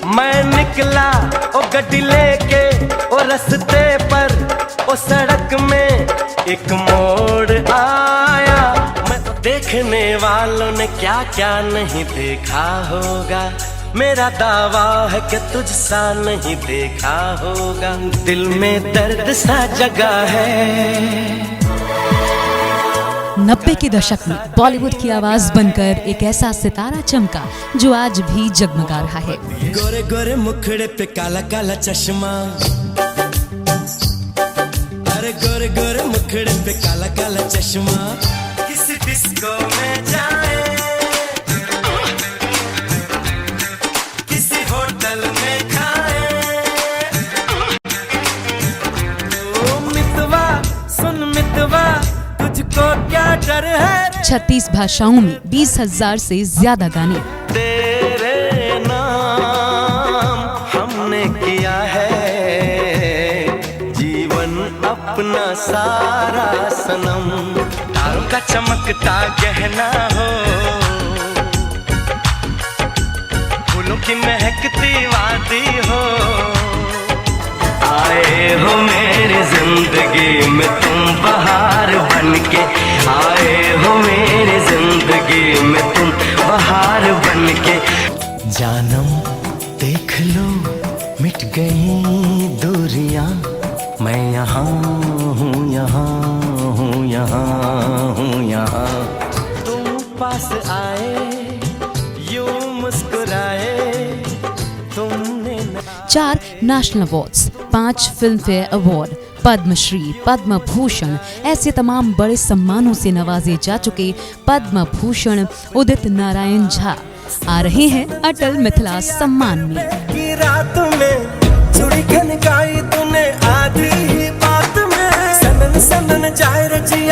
मैं निकला ओ गड्डी लेके ओ रस्ते पर ओ सड़क में एक मोड़ आया। मैं देखने वालों ने क्या क्या नहीं देखा होगा, मेरा दावा है कि तुझसा नहीं देखा होगा। दिल में दर्द सा जगा है। 90 के दशक में बॉलीवुड की आवाज बनकर एक ऐसा सितारा चमका जो आज भी जगमगा रहा है। गोरे गोरे मुखड़े पे काला काला चश्मा, अरे गोरे गोरे मुखड़े पे काला काला चश्मा। किसी डिस्को में जाए, किसी होटल में खाए। ओ मितवा सुन मितवा, तुझको क्या डर है। 36 भाषाओं में 20,000 से ज्यादा गाने। तेरे नाम हमने किया है जीवन अपना सारा सनम। तारों का चमकता गहना हो, फूलों की महकती वादी हो। आए हो मेरी जिंदगी में तुम बहार बनके, आए हो मेरी जिंदगी में तुम बहार बनके। जानम देख लो मिट गई दूरियां, मैं यहाँ हूँ यहाँ हूँ यहाँ हूँ यहाँ। तुम पास आए यूं मुस्कुराए तुमने। 4 national awards, 5 Filmfare award, Padma Shri, Padma Bhushan ऐसे तमाम बड़े सम्मानों से नवाजे जा चुके पद्म भूषण उदित नारायण झा आ रहे हैं अटल मिथिला सम्मान में। की रात में चूड़ी खनकाई तूने आधी ही बात में, सनन सनन जाए रची